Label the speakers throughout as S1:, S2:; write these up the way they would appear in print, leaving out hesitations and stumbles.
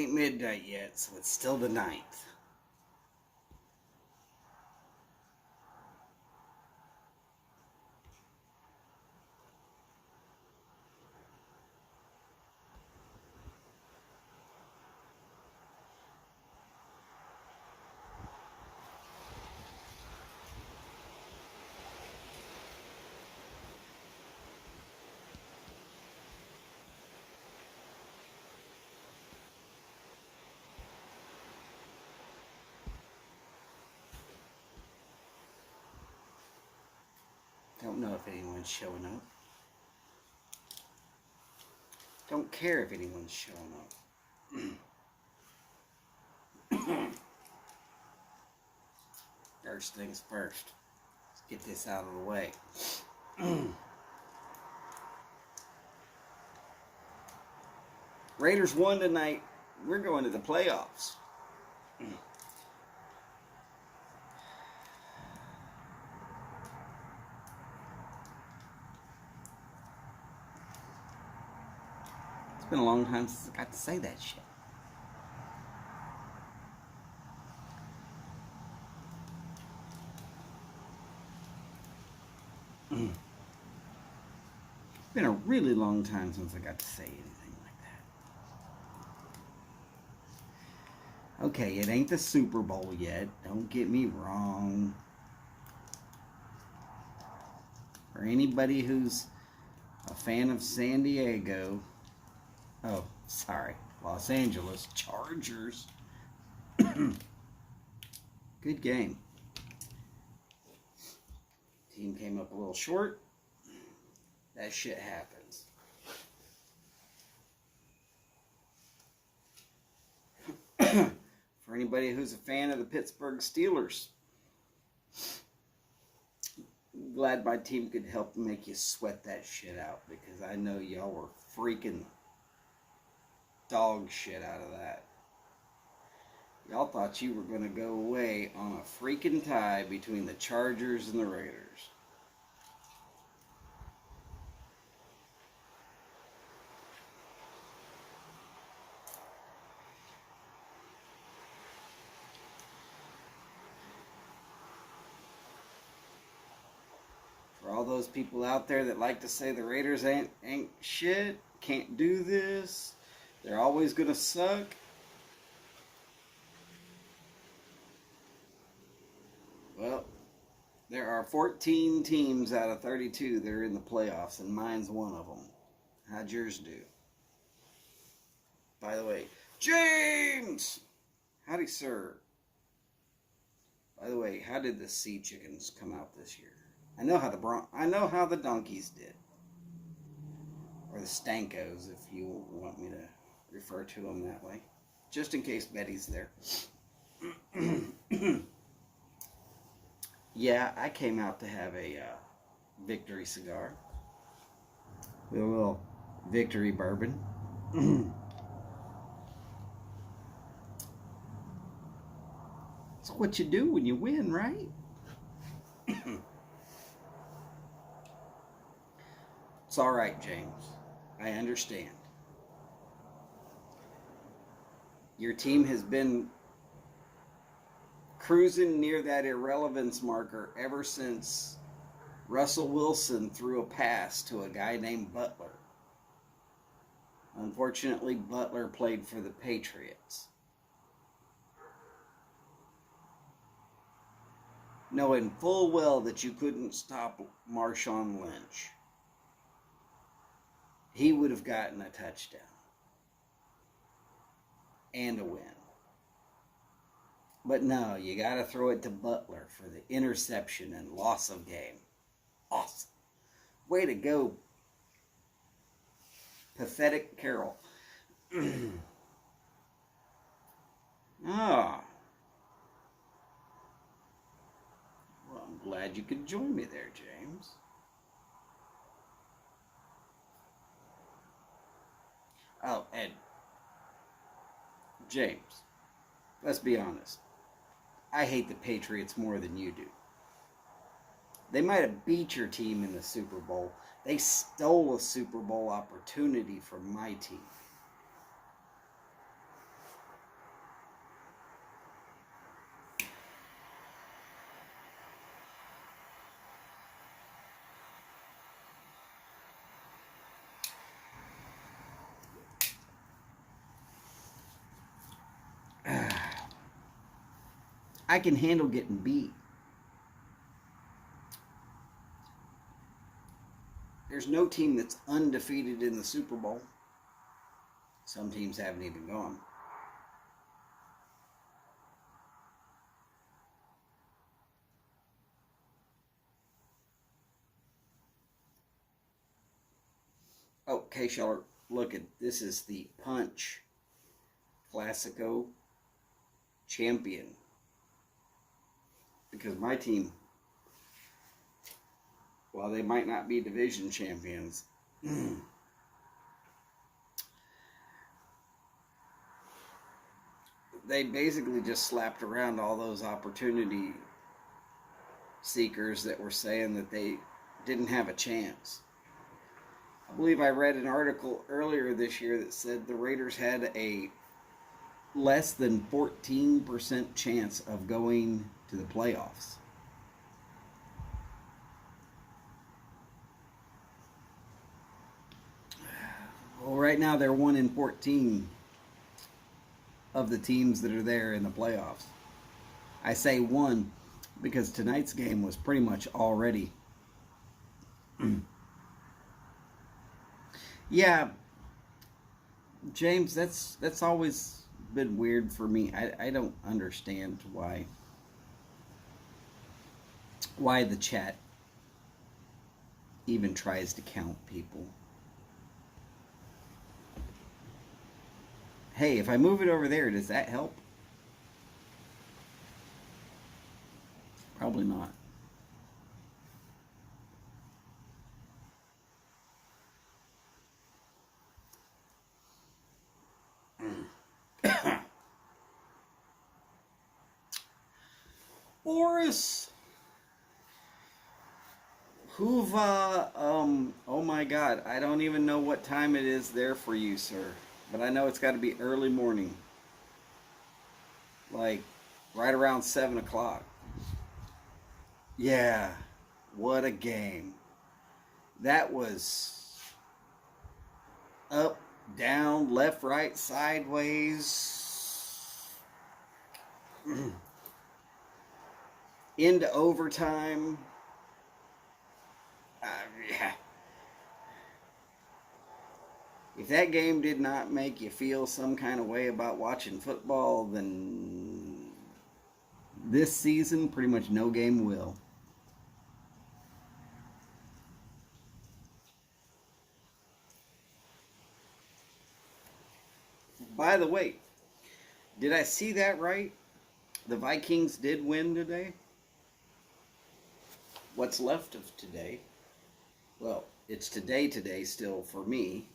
S1: ain't midnight yet, so it's still the 9th. Don't know if anyone's showing up. Don't care if anyone's showing up. First things first. Let's get this out of the way. Raiders won tonight. We're going to the playoffs. It's been a long time since I got to say that shit. It's been a really long time since I got to say anything like that. Okay, it ain't the Super Bowl yet. Don't get me wrong. For anybody who's a fan of San Diego, Los Angeles Chargers. Good game. Team came up a little short. That shit happens. For anybody who's a fan of the Pittsburgh Steelers, I'm glad my team could help make you sweat that shit out, because I know y'all were freaking dog shit out of that. Y'all thought you were going to go away on a freaking tie between the Chargers and the Raiders. For all those people out there that like to say the Raiders ain't shit, can't do this, they're always going to suck. Well, there are 14 teams out of 32 that are in the playoffs, and mine's one of them. How'd yours do? By the way, James! Howdy, sir. By the way, how did the Sea Chickens come out this year? I know how the Donkeys did. Or the Stankos, if you want me to refer to them that way. Just in case Betty's there. Yeah, I came out to have a victory cigar. With a little victory bourbon. It's what you do when you win, right? It's all right, James. I understand. Your team has been cruising near that irrelevance marker ever since Russell Wilson threw a pass to a guy named Butler. Unfortunately, Butler played for the Patriots. Knowing full well that you couldn't stop Marshawn Lynch. He would have gotten a touchdown. And a win. But no, you got to throw it to Butler for the interception and loss of game. Awesome. Way to go, pathetic Carroll. Ah. Well, I'm glad you could join me there, James. Oh, and James, let's be honest. I hate the Patriots more than you do. They might have beat your team in the Super Bowl. They stole a Super Bowl opportunity from my team. I can handle getting beat. There's no team that's undefeated in the Super Bowl. Some teams haven't even gone. Okay, Scheller, look at this is the Punch Classico champion. Because my team, while they might not be division champions, they basically just slapped around all those opportunity seekers that were saying that they didn't have a chance. I believe I read an article earlier this year that said the Raiders had a less than 14% chance of going to the playoffs. Well, right now they're 1 in 14 of the teams that are there in the playoffs. I say 1 because tonight's game was pretty much already. Yeah, James, that's always been weird for me. I don't understand why the chat even tries to count people. Hey, if I move it over there, does that help? Probably not. Boris Huva, oh my God, I don't even know what time it is there for you, sir. But I know it's got to be early morning. Like, right around 7 o'clock. Yeah, what a game. That was up, down, left, right, sideways. Into overtime. Yeah. If that game did not make you feel some kind of way about watching football, then this season, pretty much no game will. By the way, did I see that right? The Vikings did win today. What's left of today? Well, it's today still for me.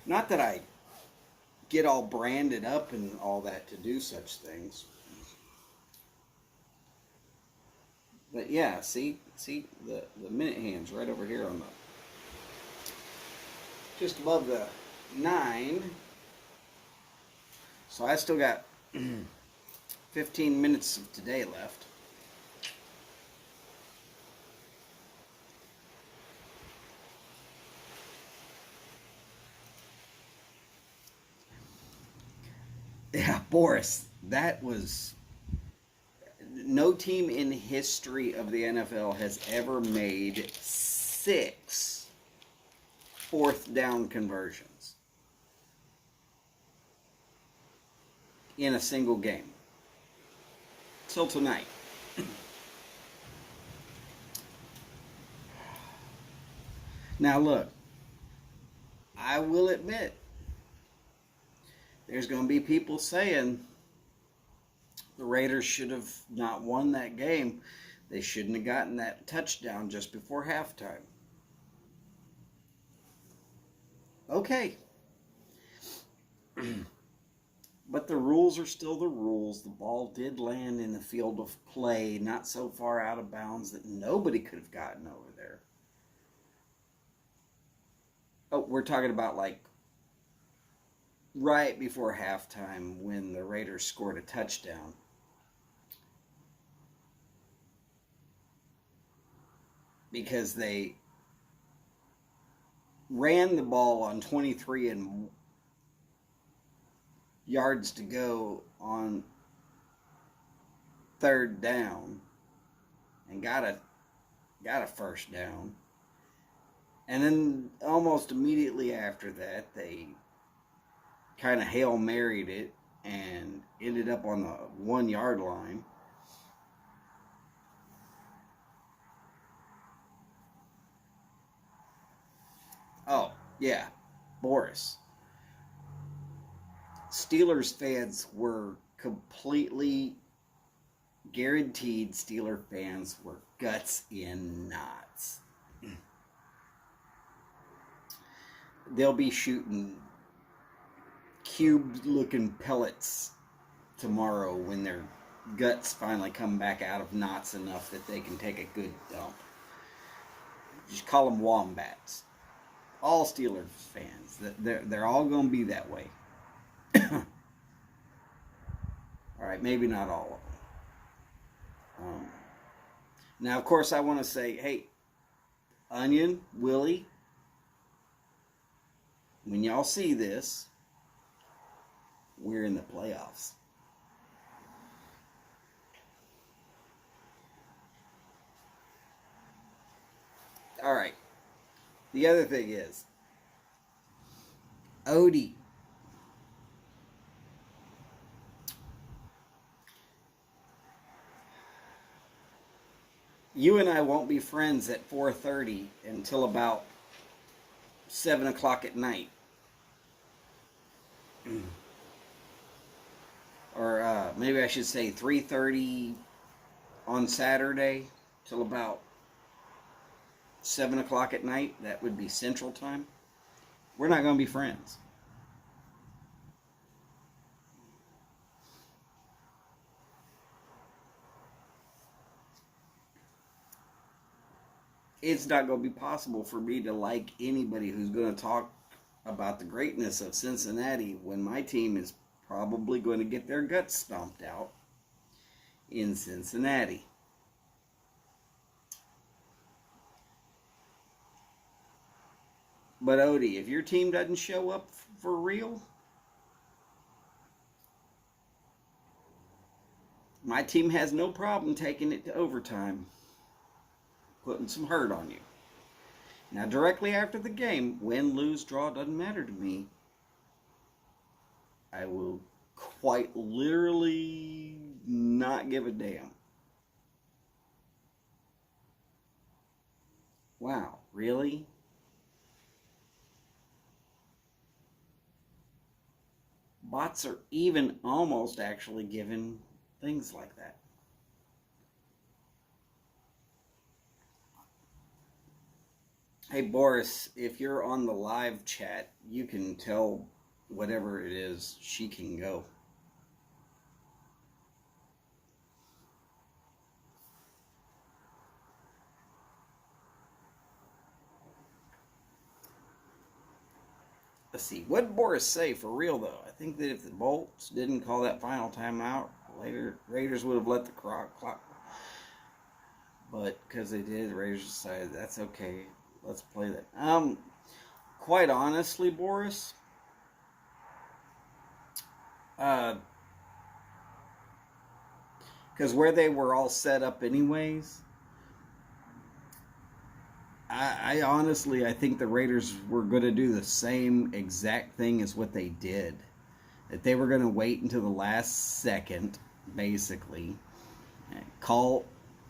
S1: Not that I get all branded up and all that to do such things. But yeah, see the minute hands right over here on the just above the 9. So I still got 15 minutes of today left. Yeah, Boris, that was... No team in history of the NFL has ever made 6 fourth down conversions in a single game. Till tonight. Now look, I will admit, there's going to be people saying the Raiders should have not won that game. They shouldn't have gotten that touchdown just before halftime. Okay. But the rules are still the rules. The ball did land in the field of play, not so far out of bounds that nobody could have gotten over there. Oh, we're talking about like right before halftime when the Raiders scored a touchdown. Because they ran the ball on 23 and yards to go on third down and got a first down. And then almost immediately after that, they kind of Hail Married it and ended up on the 1 yard line. Oh, yeah, Boris. Steelers fans were completely guaranteed Steeler fans were guts in knots. They'll be shooting cube-looking pellets tomorrow when their guts finally come back out of knots enough that they can take a good dump. Just call them wombats. All Steelers fans. They're all going to be that way. All right, maybe not all of them. Now, of course, I want to say, hey, Onion, Willie, when y'all see this, we're in the playoffs. All right. The other thing is, Odie. You and I won't be friends at 4:30 until about 7 o'clock at night. Or maybe I should say 3:30 on Saturday till about 7 o'clock at night. That would be Central Time. We're not going to be friends. It's not going to be possible for me to like anybody who's going to talk about the greatness of Cincinnati when my team is probably going to get their guts stomped out in Cincinnati. But Odie, if your team doesn't show up for real, my team has no problem taking it to overtime, putting some hurt on you. Now, directly after the game, win, lose, draw, doesn't matter to me. I will quite literally not give a damn. Wow, really? Bots are even almost actually given things like that. Hey, Boris, if you're on the live chat, you can tell whatever it is, she can go. Let's see. What did Boris say for real, though? I think that if the Bolts didn't call that final timeout, later Raiders would have let the clock. But because they did, the Raiders decided that's okay. Let's play that. Quite honestly, Boris, because where they were all set up anyways, I honestly, I think the Raiders were going to do the same exact thing as what they did. That they were going to wait until the last second, basically, call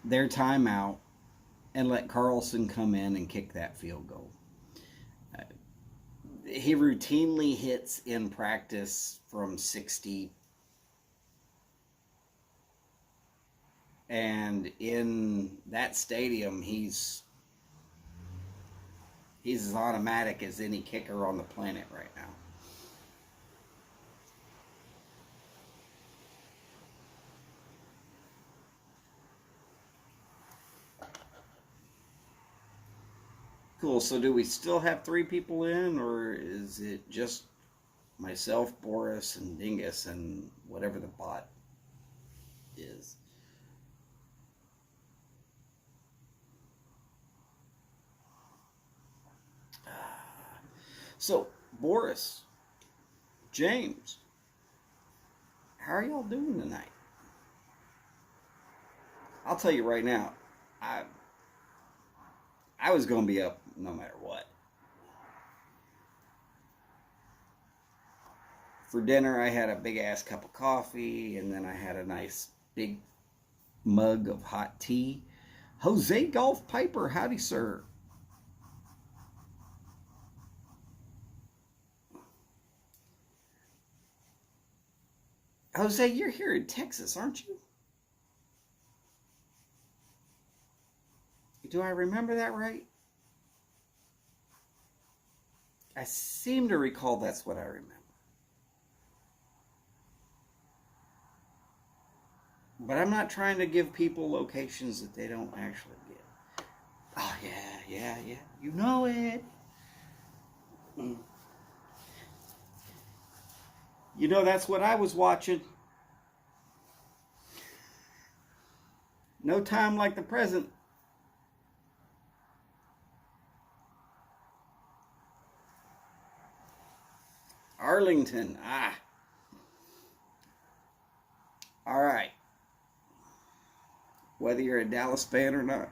S1: their timeout, and let Carlson come in and kick that field goal. He routinely hits in practice from 60. And in that stadium, he's as automatic as any kicker on the planet right now. Cool, so do we still have 3 people in, or is it just myself, Boris, and Dingus, and whatever the bot is? So, Boris, James, how are y'all doing tonight? I'll tell you right now, I was going to be up no matter what. For dinner, I had a big ass cup of coffee, and then I had a nice big mug of hot tea. Jose Golf Piper, howdy, sir. Jose, you're here in Texas, aren't you? Do I remember that right? I seem to recall that's what I remember. But I'm not trying to give people locations that they don't actually get. Oh, yeah. You know it. You know, that's what I was watching. No time like the present. Arlington. All right. Whether you're a Dallas fan or not,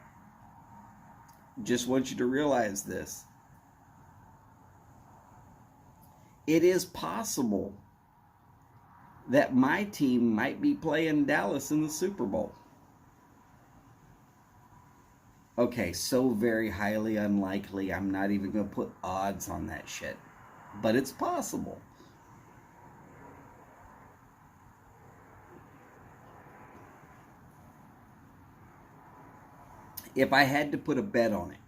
S1: just want you to realize this. It is possible that my team might be playing Dallas in the Super Bowl. Okay, so very highly unlikely. I'm not even going to put odds on that shit. But it's possible. If I had to put a bet on it,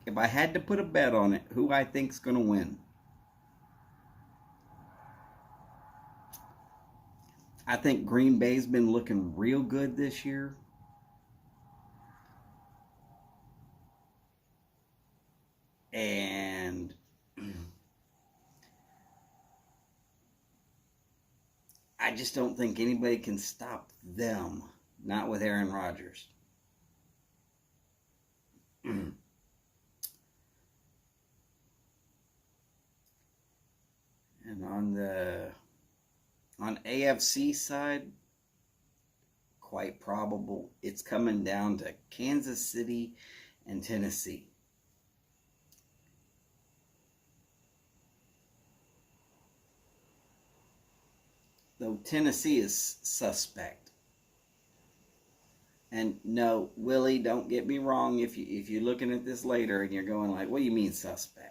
S1: if I had to put a bet on it, who I think's going to win? I think Green Bay's been looking real good this year. And I just don't think anybody can stop them, not with Aaron Rodgers. And on AFC side, quite probable it's coming down to Kansas City and Tennessee. Though Tennessee is suspect. And no, Willie, don't get me wrong if you're looking at this later and you're going like, what do you mean suspect?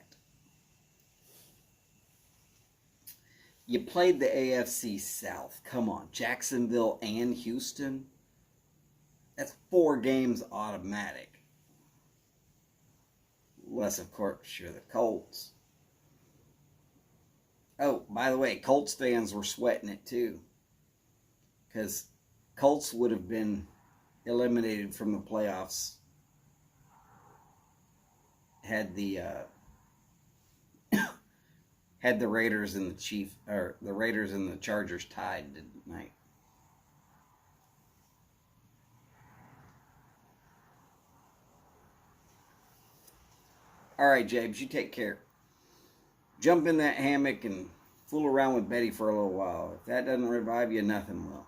S1: You played the AFC South. Come on, Jacksonville and Houston. That's 4 games automatic. Unless, of course, you're the Colts. Oh, by the way, Colts fans were sweating it too. Because Colts would have been eliminated from the playoffs had the Raiders and the Raiders and the Chargers tied tonight. All right, James, you take care. Jump in that hammock and fool around with Betty for a little while. If that doesn't revive you, nothing will.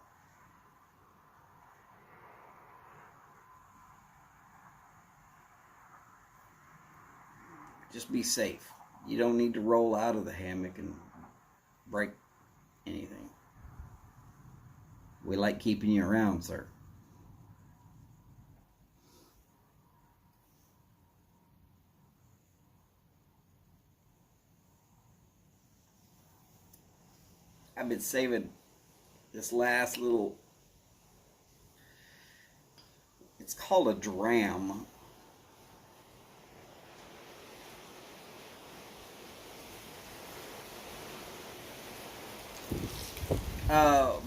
S1: Just be safe. You don't need to roll out of the hammock and break anything. We like keeping you around, sir. I've been saving this last little, it's called a dram.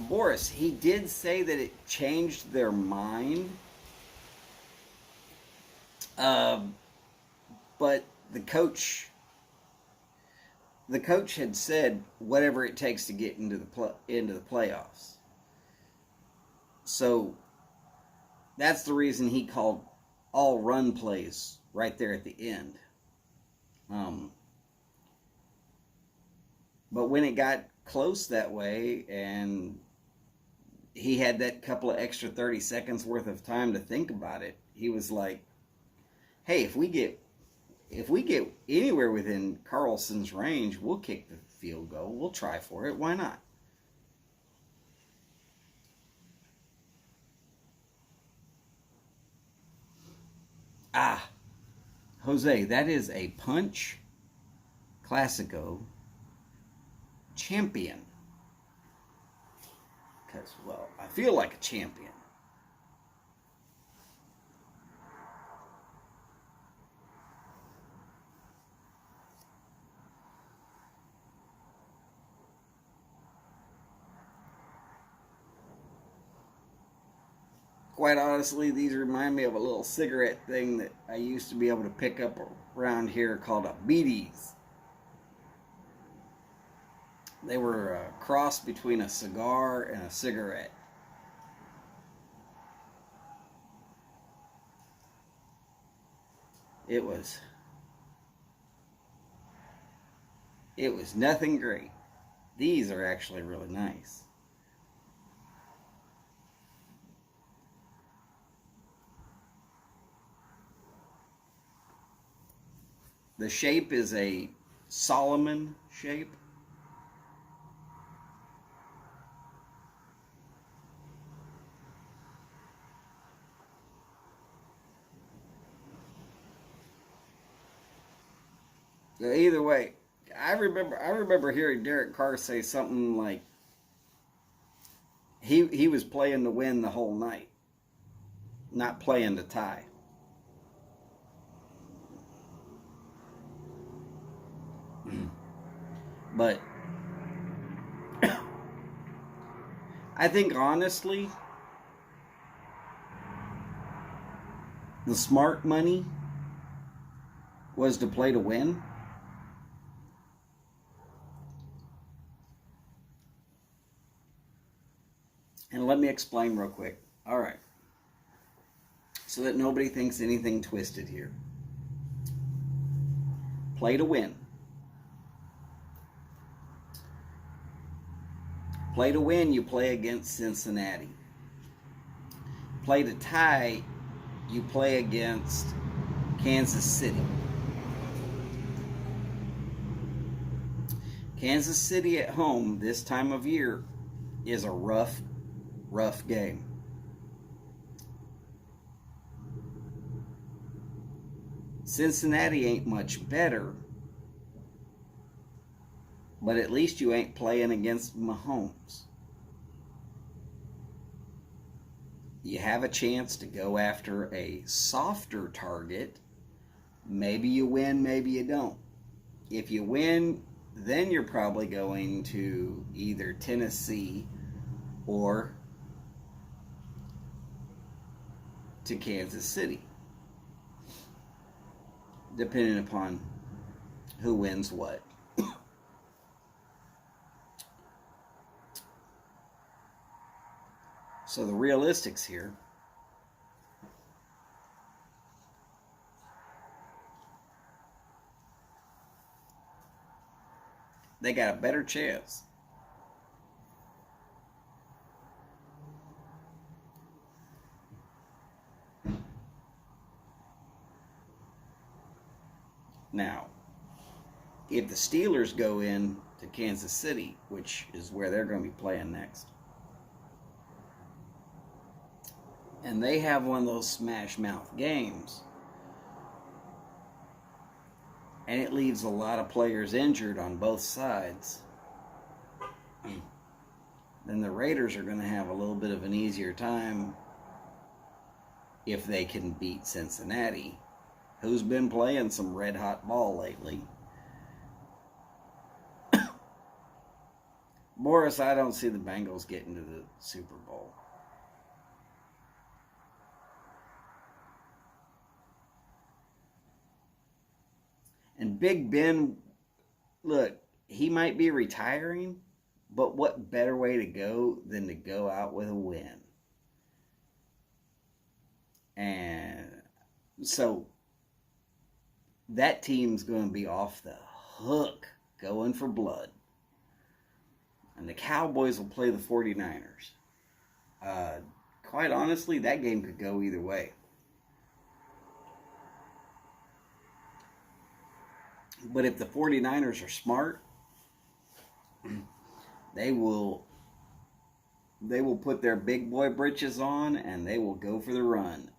S1: Boris, he did say that it changed their mind. But the coach had said whatever it takes to get into the playoffs. So that's the reason he called all run plays right there at the end. But when it got close that way and he had that couple of extra 30 seconds worth of time to think about it, he was like, hey, if we get anywhere within Carlson's range, we'll kick the field goal. We'll try for it. Why not? Ah, Jose, that is a Punch Classico champion. Because, well, I feel like a champion. Quite honestly, these remind me of a little cigarette thing that I used to be able to pick up around here called a Beaties. They were a cross between a cigar and a cigarette. It was nothing great. These are actually really nice. The shape is a Solomon shape. Either way, I remember hearing Derek Carr say something like he was playing to win the whole night, not playing to tie. But I think honestly, the smart money was to play to win. And let me explain real quick. All right. So that nobody thinks anything twisted here. Play to win. Play to win, you play against Cincinnati. Play to tie, you play against Kansas City. Kansas City at home this time of year is a rough game. Cincinnati ain't much better, but at least you ain't playing against Mahomes. You have a chance to go after a softer target. Maybe you win, maybe you don't. If you win, then you're probably going to either Tennessee or to Kansas City, depending upon who wins what. So the realistics here, they got a better chance. Now, if the Steelers go in to Kansas City, which is where they're going to be playing next, and they have one of those smash mouth games, and it leaves a lot of players injured on both sides, then the Raiders are going to have a little bit of an easier time if they can beat Cincinnati, who's been playing some red-hot ball lately. Morris, I don't see the Bengals getting to the Super Bowl. And Big Ben, look, he might be retiring, but what better way to go than to go out with a win? And so that team's going to be off the hook going for blood. And the Cowboys will play the 49ers. Quite honestly, that game could go either way. But if the 49ers are smart, they will put their big boy britches on and they will go for the run.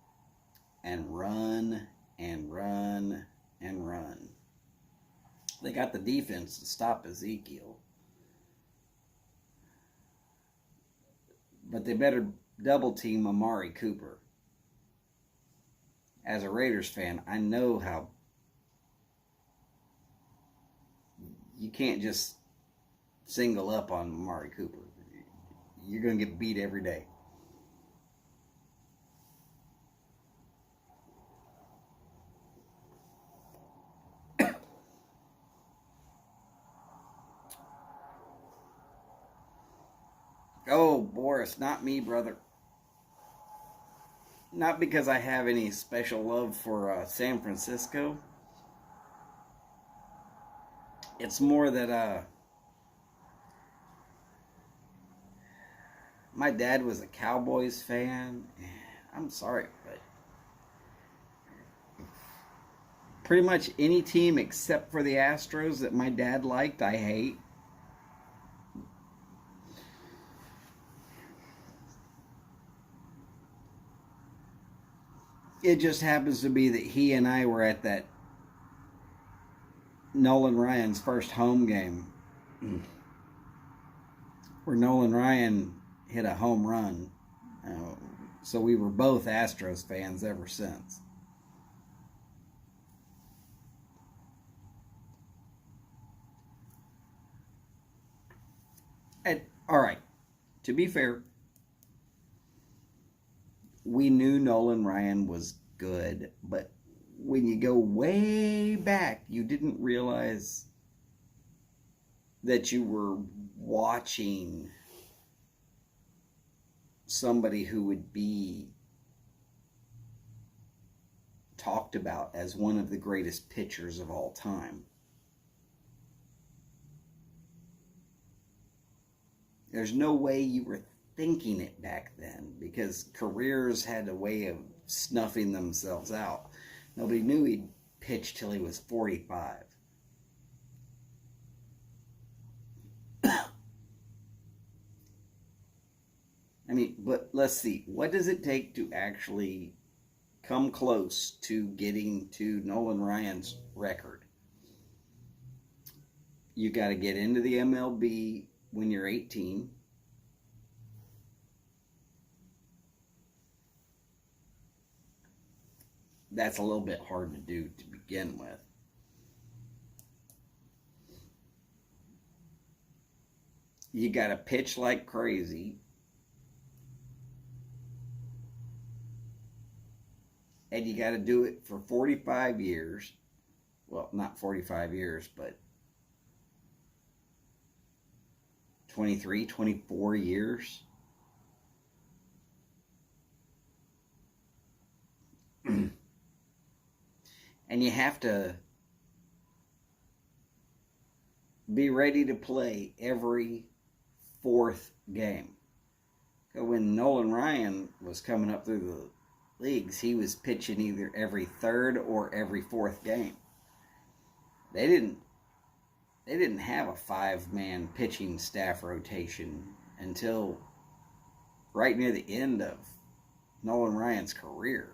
S1: And run and run and run. They got the defense to stop Ezekiel. But they better double team Amari Cooper. As a Raiders fan, I know how you can't just single up on Amari Cooper. You're going to get beat every day. Oh, Boris, not me, brother. Not because I have any special love for San Francisco. It's more that my dad was a Cowboys fan. I'm sorry, but pretty much any team except for the Astros that my dad liked, I hate. It just happens to be that he and I were at that Nolan Ryan's first home game where Nolan Ryan hit a home run. So we were both Astros fans ever since. All right, to be fair, we knew Nolan Ryan was good, but when you go way back, you didn't realize that you were watching somebody who would be talked about as one of the greatest pitchers of all time. There's no way you were thinking it back then because careers had a way of snuffing themselves out. Nobody knew he'd pitch till he was 45. I mean, but let's see. What does it take to actually come close to getting to Nolan Ryan's record? You got to get into the MLB when you're 18. That's a little bit hard to do to begin with. You got to pitch like crazy. And you got to do it for 45 years. Well, not 45 years, but 23, 24 years. And you have to be ready to play every fourth game. So when Nolan Ryan was coming up through the leagues, he was pitching either every third or every fourth game. They didn't have a 5-man pitching staff rotation until right near the end of Nolan Ryan's career.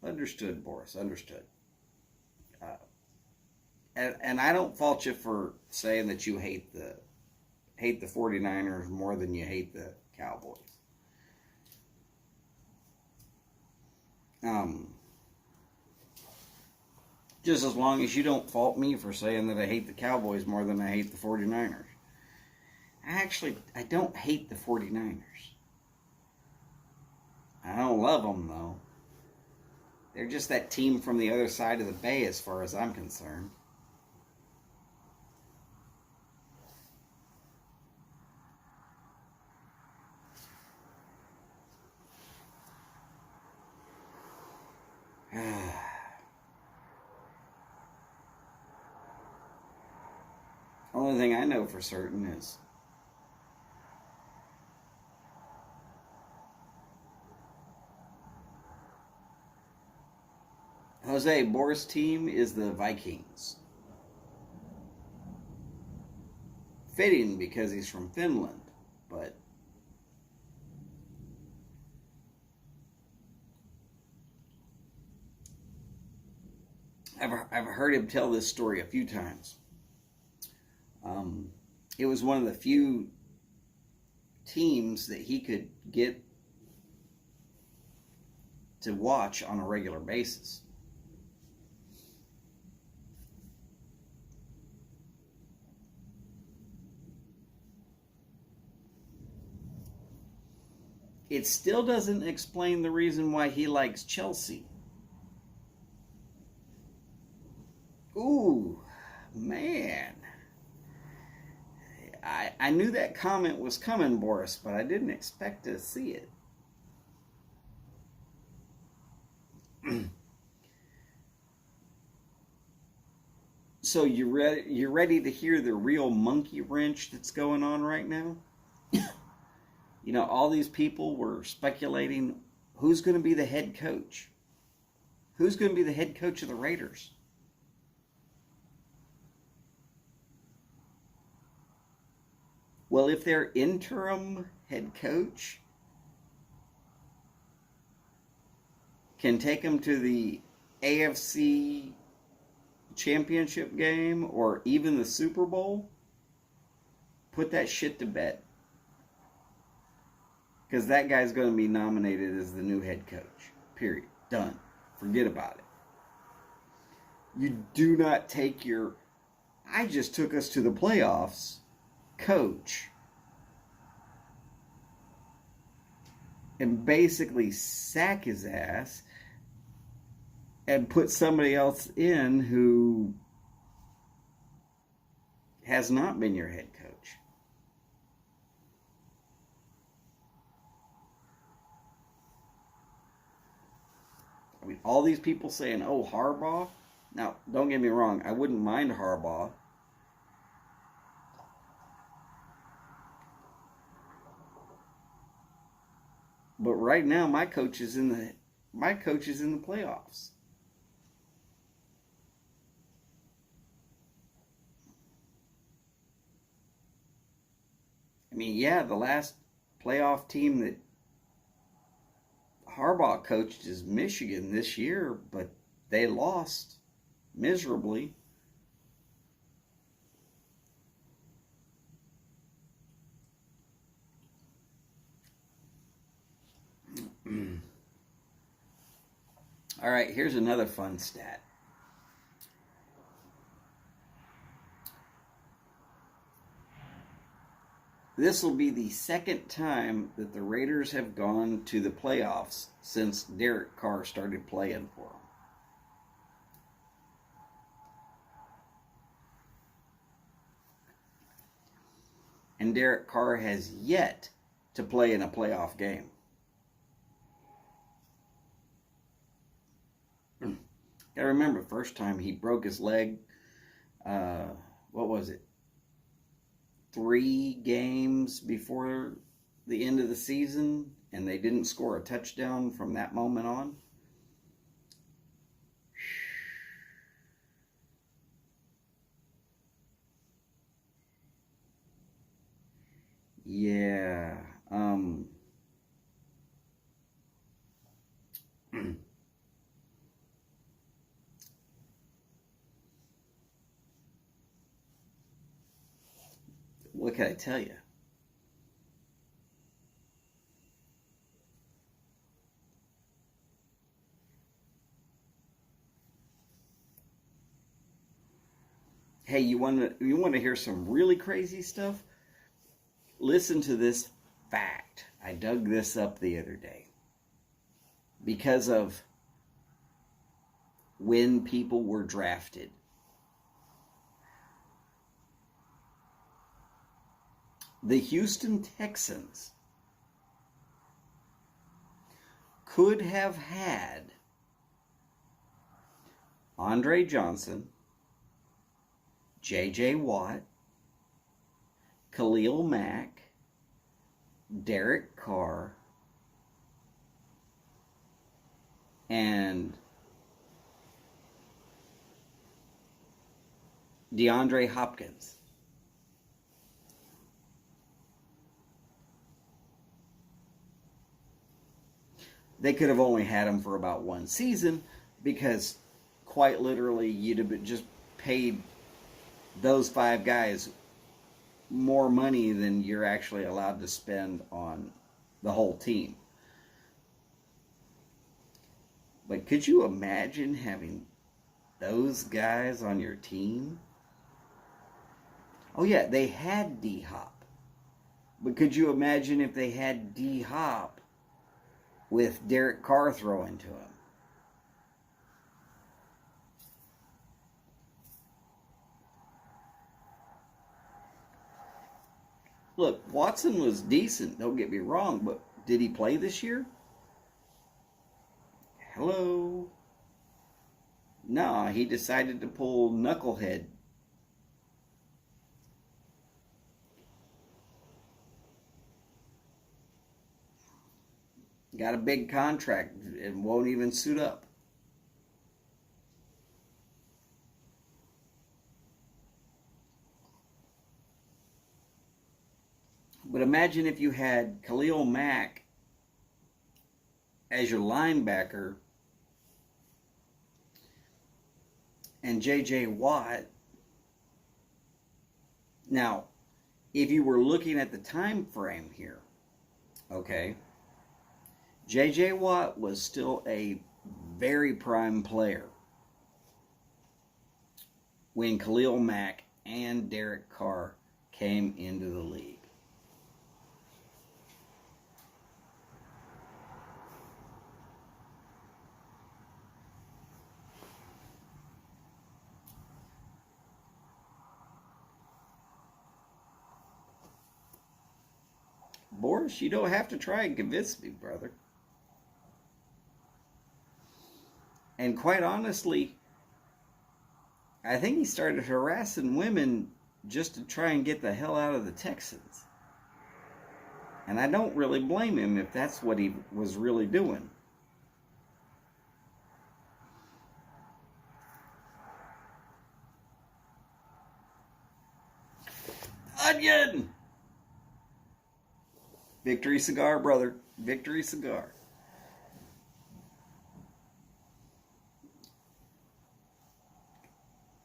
S1: Understood, Boris. Understood. And I don't fault you for saying that you hate the 49ers more than you hate the Cowboys. Just as long as you don't fault me for saying that I hate the Cowboys more than I hate the 49ers. I don't hate the 49ers. I don't love them, though. They're just that team from the other side of the bay as far as I'm concerned. Only thing I know for certain is Jose Boris' team is the Vikings. Fitting because he's from Finland, but I've heard him tell this story a few times. It was one of the few teams that he could get to watch on a regular basis. It still doesn't explain the reason why he likes Chelsea. Ooh, man. I knew that comment was coming, Boris, but I didn't expect to see it. So you're ready to hear the real monkey wrench that's going on right now? You know, all these people were speculating who's going to be the head coach. Who's going to be the head coach of the Raiders? Well, if their interim head coach can take them to the AFC championship game or even the Super Bowl, put that shit to bed. Because that guy's going to be nominated as the new head coach. Period. Done. Forget about it. You do not take your, I just took us to the playoffs, coach, and basically sack his ass and put somebody else in who has not been your head coach. I mean, all these people saying, oh, Harbaugh. Now, don't get me wrong, I wouldn't mind Harbaugh. But right now, my coach is in the playoffs. I mean, yeah, the last playoff team that Harbaugh coached is Michigan this year, but they lost miserably. All right, here's another fun stat. This will be the second time that the Raiders have gone to the playoffs since Derek Carr started playing for them. And Derek Carr has yet to play in a playoff game. Gotta remember, first time he broke his leg, what was it? 3 games before the end of the season, and they didn't score a touchdown from that moment on. Yeah. What can I tell you? Hey, you want to hear some really crazy stuff? Listen to this fact. I dug this up the other day. because of when people were drafted. The Houston Texans could have had Andre Johnson, J.J. Watt, Khalil Mack, Derek Carr, and DeAndre Hopkins. They could have only had him for about one season because quite literally you'd have just paid those 5 guys more money than you're actually allowed to spend on the whole team. But could you imagine having those guys on your team? Oh yeah, they had D-Hop. But could you imagine if they had D-Hop with Derek Carr throwing to him? Look, Watson was decent, don't get me wrong, but did he play this year? Hello? No, he decided to pull knucklehead. Got a big contract and won't even suit up. But imagine if you had Khalil Mack as your linebacker and J.J. Watt. Now, if you were looking at the time frame here, okay, J.J. Watt was still a very prime player when Khalil Mack and Derek Carr came into the league. Boris, you don't have to try and convince me, brother. And quite honestly, I think he started harassing women just to try and get the hell out of the Texans. And I don't really blame him if that's what he was really doing. Onion! Victory cigar, brother. Victory cigar.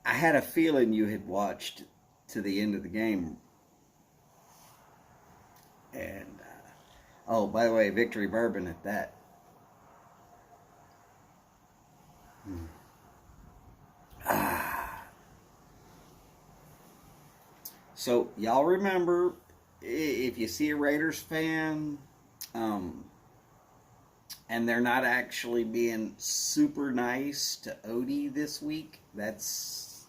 S1: I had a feeling you had watched to the end of the game. And, oh, by the way, Victory Bourbon at that. So, y'all remember, if you see a Raiders fan, and they're not actually being super nice to Odie this week, that's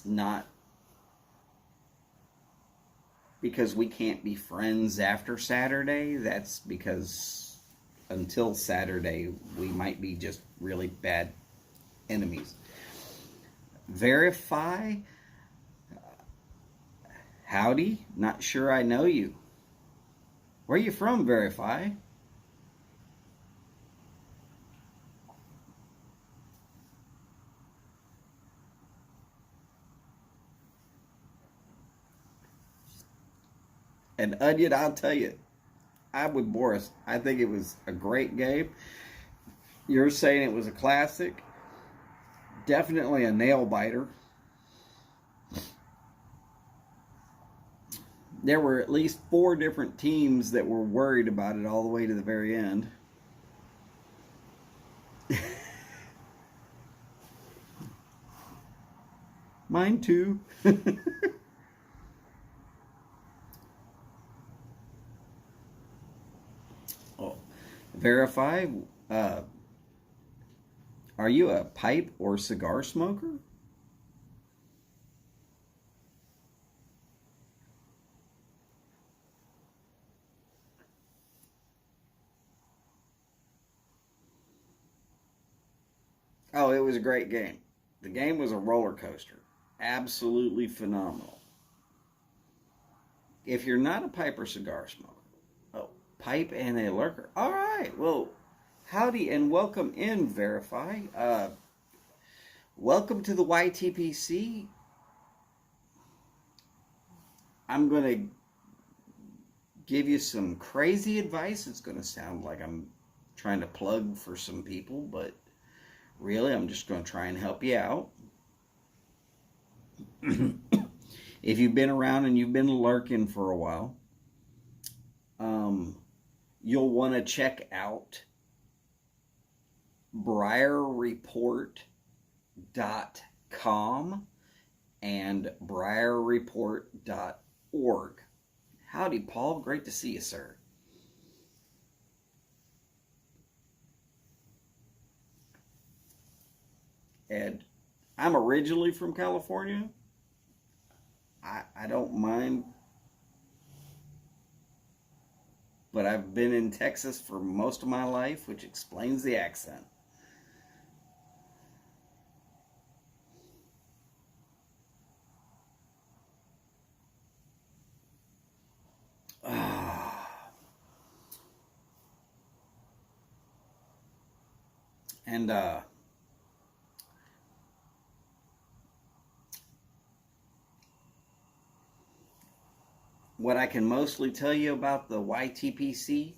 S1: not because we can't be friends after Saturday. That's because until Saturday, we might be just really bad enemies. Verify. Howdy, not sure I know you. Where you from, Verify? And Onion, I'll tell you, I'm with Boris. I think it was a great game. You're saying it was a classic. Definitely a nail biter. There were at least 4 different teams that were worried about it all the way to the very end. Mine too. Verify, uh, are you a pipe or cigar smoker? Oh, it was a great game. The game was a roller coaster. Absolutely phenomenal. If you're not a pipe or cigar smoker, oh, pipe and a lurker. All right. Well, howdy and welcome in, Verify. Welcome to the YTPC. I'm going to give you some crazy advice. It's going to sound like I'm trying to plug for some people, but really, I'm just going to try and help you out. If you've been around and you've been lurking for a while, you'll want to check out BriarReport.com and BriarReport.org. Howdy, Paul. Great to see you, sir. And I'm originally from California. I don't mind, but I've been in Texas for most of my life, which explains the accent. And what I can mostly tell you about the YTPC,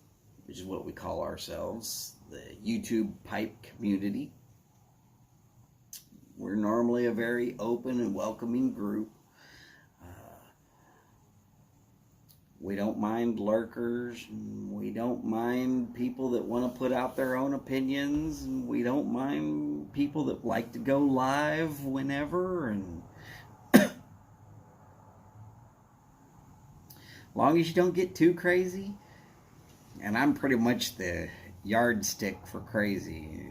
S1: which is what we call ourselves, the YouTube pipe community. We're normally a very open and welcoming group. We don't mind lurkers. We don't mind people that want to put out their own opinions. And we don't mind people that like to go live whenever. And long as you don't get too crazy, and I'm pretty much the yardstick for crazy.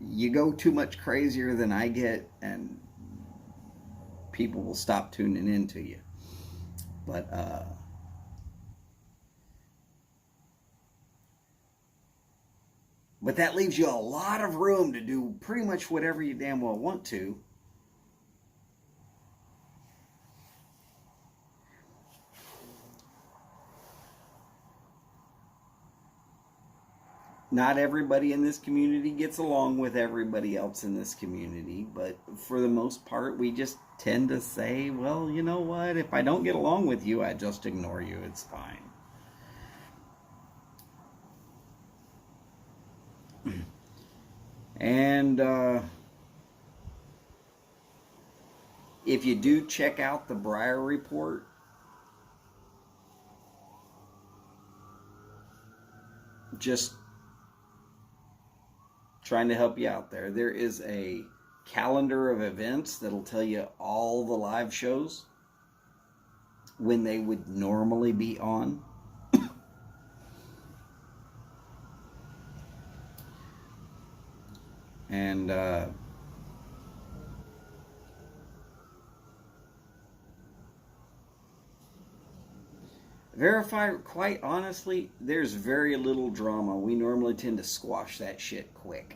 S1: You go too much crazier than I get, and people will stop tuning into you. But that leaves you a lot of room to do pretty much whatever you damn well want to. Not everybody in this community gets along with everybody else in this community, but for the most part, we just tend to say, well, you know what? If I don't get along with you, I just ignore you. It's fine. And if you do check out the Briar Report, just trying to help you out there. There is a calendar of events that'll tell you all the live shows when they would normally be on. And Verify, quite honestly, there's very little drama. We normally tend to squash that shit quick.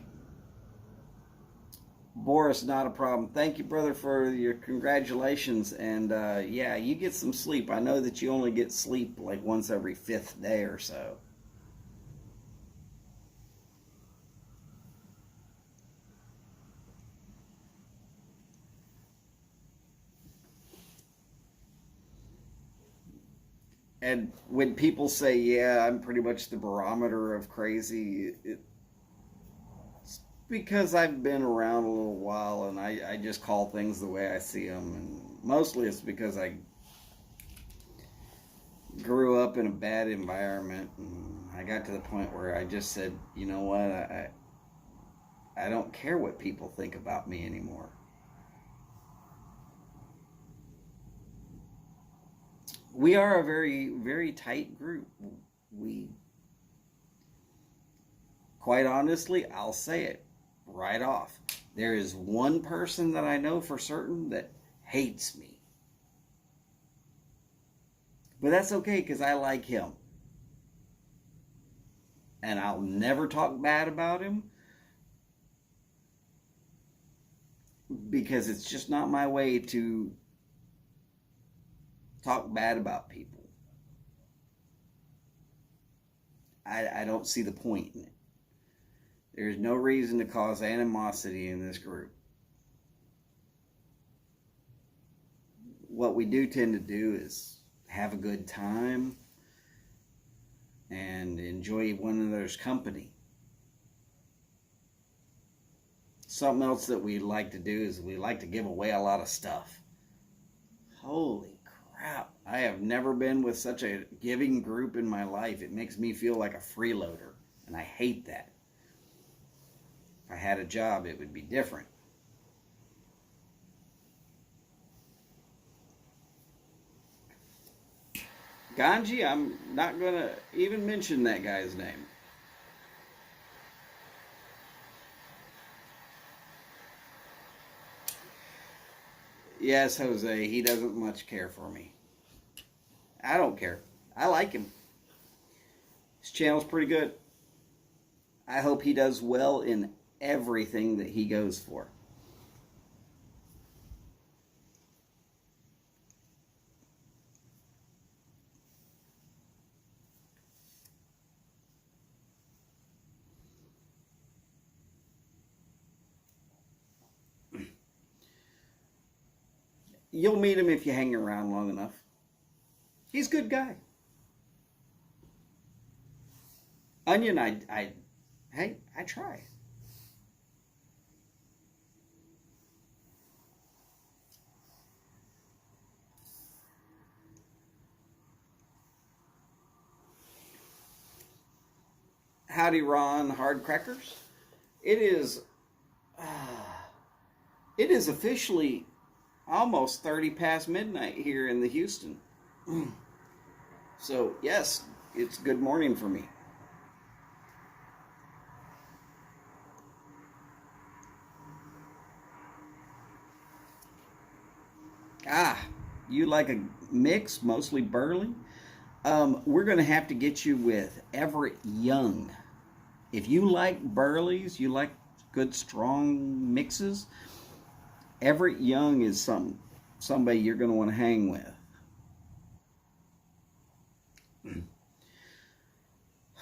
S1: Boris, not a problem. Thank you, brother, for your congratulations. And yeah, you get some sleep. I know that you only get sleep like once every 5th day or so. And when people say, yeah, I'm pretty much the barometer of crazy, it's because I've been around a little while and I just call things the way I see them. And mostly it's because I grew up in a bad environment and I got to the point where I just said, you know what, I don't care what people think about me anymore. We are a very, very tight group. quite honestly, I'll say it right off. There is one person that I know for certain that hates me. But that's okay because I like him. And I'll never talk bad about him because it's just not my way to talk bad about people. I don't see the point in it. There's no reason to cause animosity in this group. What we do tend to do is have a good time and enjoy one another's company. Something else that we like to do is we like to give away a lot of stuff. Holy crap. I have never been with such a giving group in my life. It makes me feel like a freeloader, and I hate that. If I had a job, it would be different. Ganji, I'm not going to even mention that guy's name. Yes, Jose, he doesn't much care for me. I don't care. I like him. His channel's pretty good. I hope he does well in everything that he goes for. You'll meet him if you hang around long enough. He's a good guy. Onion, I try. Howdy, Ron, hard crackers. It is officially almost 30 past midnight here in the Houston. So, yes, it's good morning for me. You like a mix, mostly burley? We're going to have to get you with Everett Young. If you like burleys, you like good strong mixes, Everett Young is somebody you're going to want to hang with.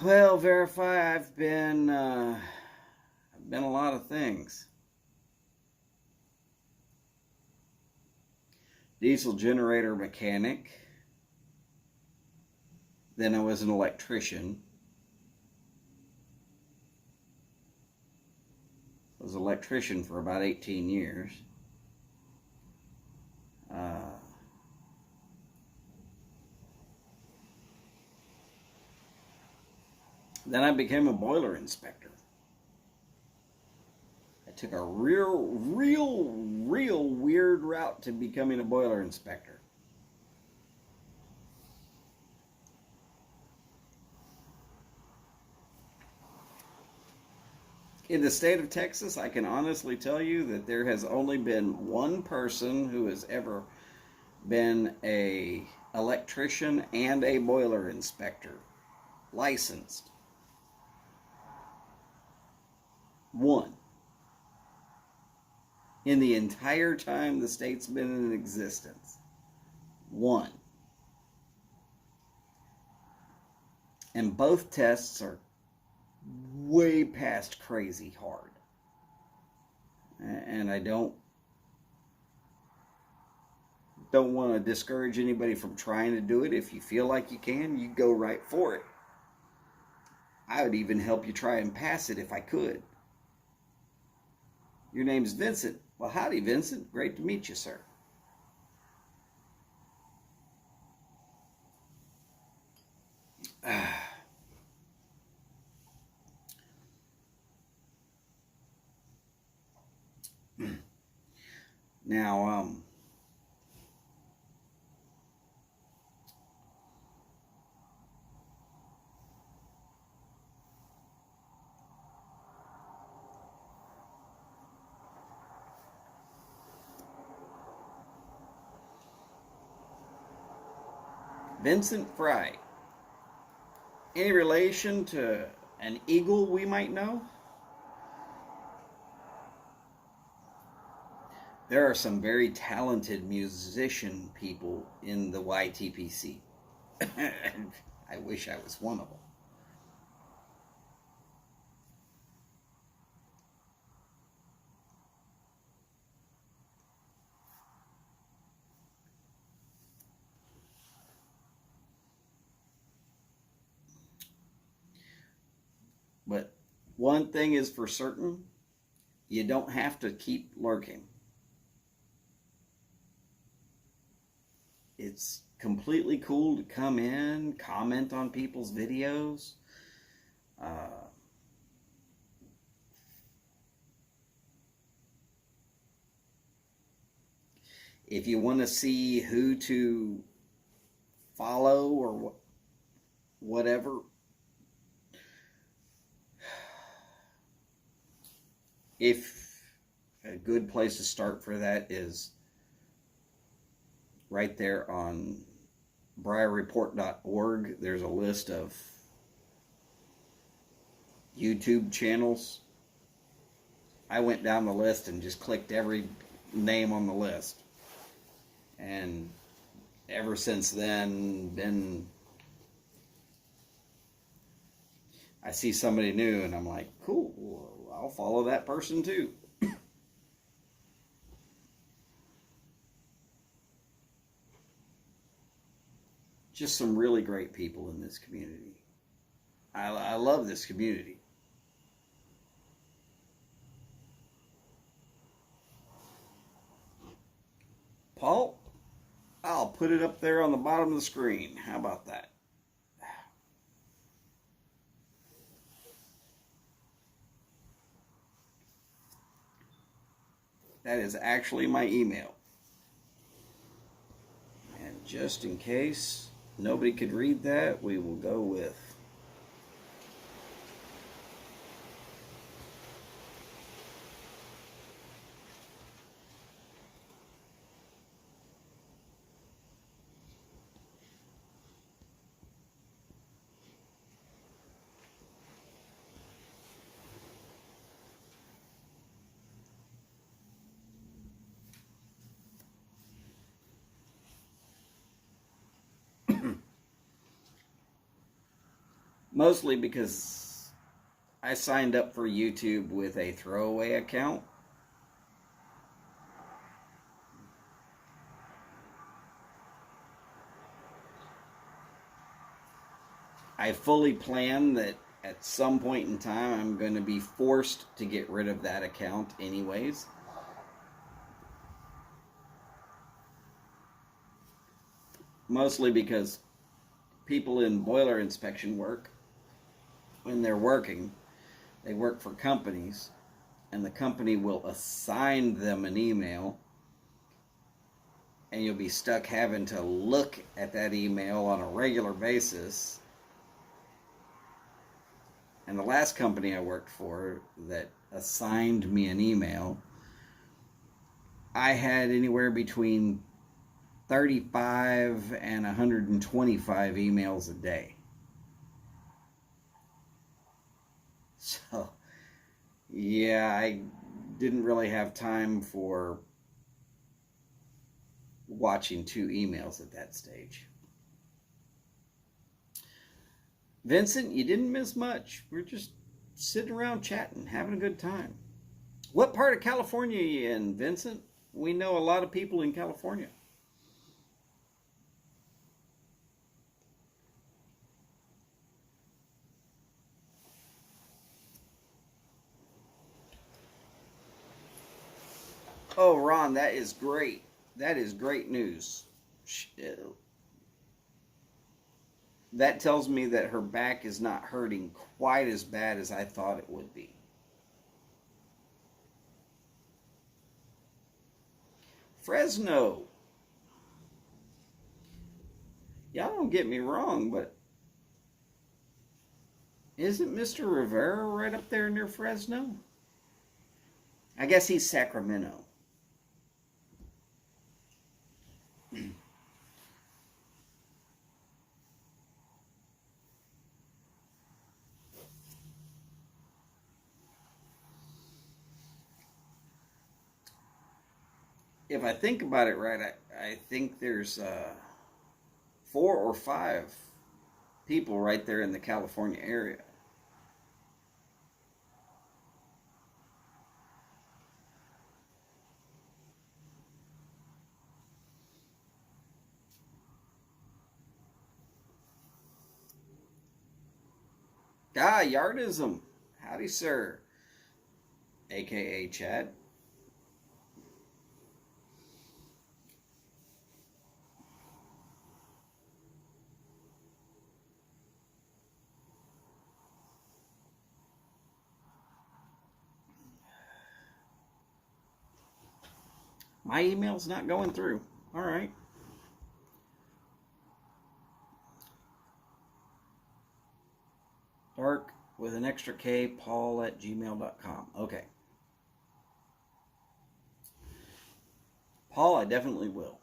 S1: Well, Verify, I've been a lot of things. Diesel generator mechanic. Then I was an electrician. I was an electrician for about 18 years. Then I became a boiler inspector. I took a real weird route to becoming a boiler inspector. In the state of Texas, I can honestly tell you that there has only been one person who has ever been an electrician and a boiler inspector, licensed. One. In the entire time the state's been in existence. One. And both tests are way past crazy hard. And I don't want to discourage anybody from trying to do it. If you feel like you can, you go right for it. I would even help you try and pass it if I could. Your name's Vincent. Well, howdy, Vincent. Great to meet you, sir. Now, Vincent Fry. Any relation to an eagle we might know? There are some very talented musician people in the YTPC. I wish I was one of them. But one thing is for certain, you don't have to keep lurking. It's completely cool to come in, comment on people's videos. If you want to see who to follow or whatever, if a good place to start for that is right there on briarreport.org. There's a list of YouTube channels. I went down the list and just clicked every name on the list. And ever since then, I see somebody new and I'm like, cool, well, I'll follow that person too. Just some really great people in this community. I love this community. Paul, I'll put it up there on the bottom of the screen. How about that? That is actually my email. And just in case nobody could read that, we will go with mostly because I signed up for YouTube with a throwaway account. I fully plan that at some point in time I'm going to be forced to get rid of that account anyways. Mostly because people in boiler inspection work, when they're working, they work for companies, and the company will assign them an email, and you'll be stuck having to look at that email on a regular basis. And the last company I worked for that assigned me an email, I had anywhere between 35 and 125 emails a day. So, yeah, I didn't really have time for watching 2 emails at that stage. Vincent, you didn't miss much. We're just sitting around chatting, having a good time. What part of California are you in, Vincent? We know a lot of people in California. Oh, Ron, that is great. That is great news. That tells me that her back is not hurting quite as bad as I thought it would be. Fresno. Y'all don't get me wrong, but isn't Mr. Rivera right up there near Fresno? I guess he's Sacramento. if I think about it right, I think there's 4 or 5 people right there in the California area. Yardism. Howdy, sir. AKA Chad. My email's not going through. All right. Dark with an extra K, paul@gmail.com. Okay. Paul, I definitely will.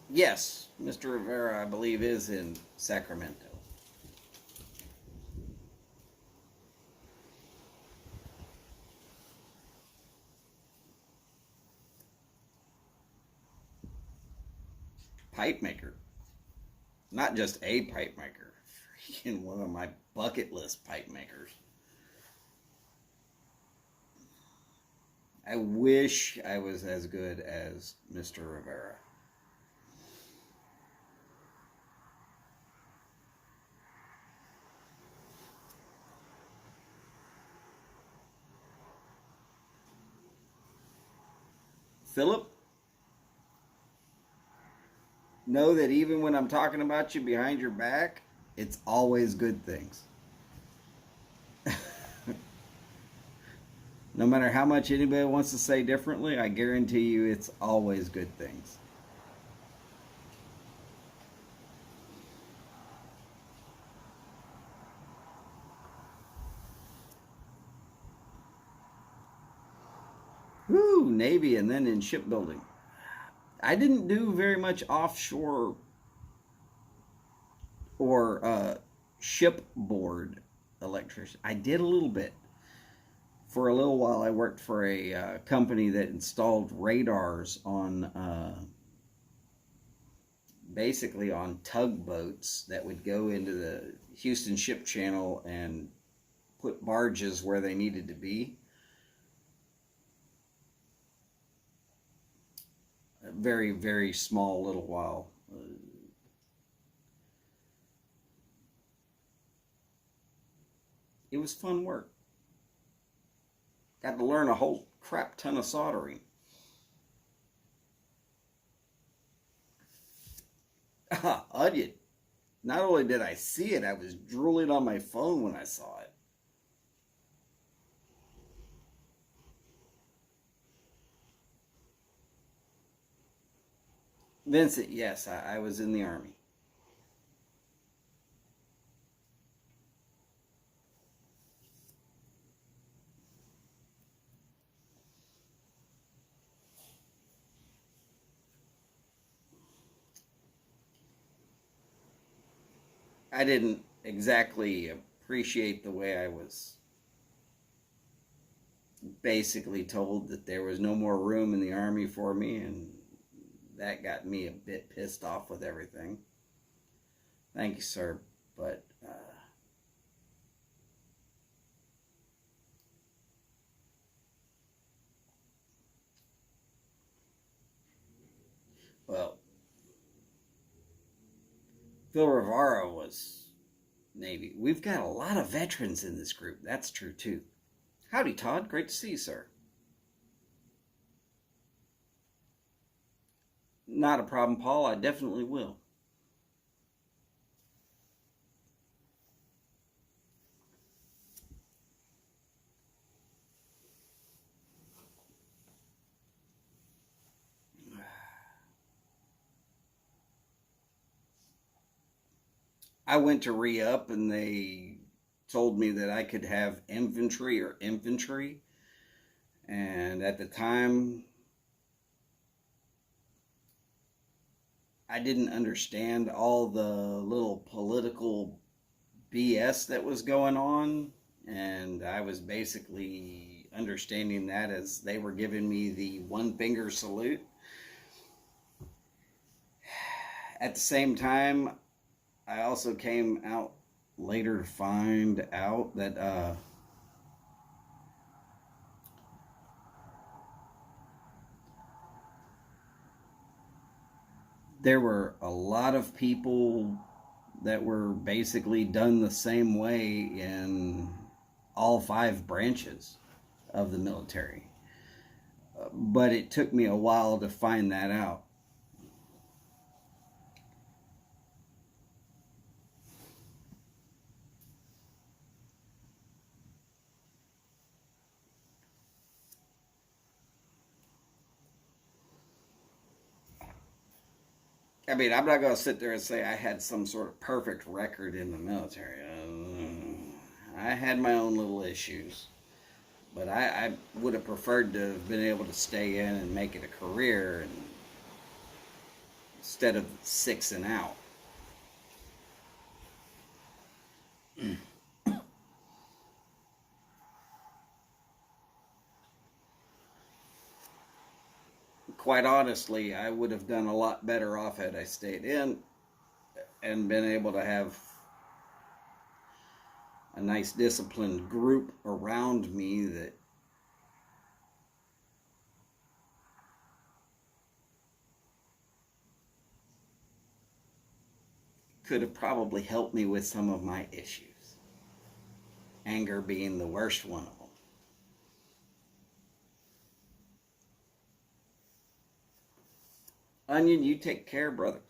S1: Yes, Mr. Rivera, I believe, is in Sacramento. Pipe maker. Not just a pipe maker. Freaking one of my bucket list pipe makers. I wish I was as good as Mr. Rivera. Philip, know that even when I'm talking about you behind your back, it's always good things. No matter how much anybody wants to say differently, I guarantee you it's always good things. Woo, Navy and then in shipbuilding. I didn't do very much offshore or shipboard electrician. I did a little bit. For a little while, I worked for a company that installed radars on basically on tugboats that would go into the Houston Ship Channel and put barges where they needed to be. A very, very small little while. It was fun work. Got to learn a whole crap ton of soldering. Onion. Not only did I see it, I was drooling on my phone when I saw it. Vincent, yes, I was in the Army. I didn't exactly appreciate the way I was basically told that there was no more room in the Army for me, and that got me a bit pissed off with everything. Thank you, sir, but well, Phil Rivara was Navy. We've got a lot of veterans in this group. That's true, too. Howdy, Todd. Great to see you, sir. Not a problem, Paul. I definitely will. I went to re-up and they told me that I could have infantry. And at the time, I didn't understand all the little political BS that was going on And I was basically understanding that as they were giving me the one finger salute. At the same time, I also came out later to find out that there were a lot of people that were basically done the same way in all 5 branches of the military. But it took me a while to find that out. I mean, I'm not going to sit there and say I had some sort of perfect record in the military. I had my own little issues. But I would have preferred to have been able to stay in and make it a career instead of 6 and out. Quite honestly, I would have done a lot better off had I stayed in and been able to have a nice disciplined group around me that could have probably helped me with some of my issues. Anger being the worst one of them. Onion, you take care, brother.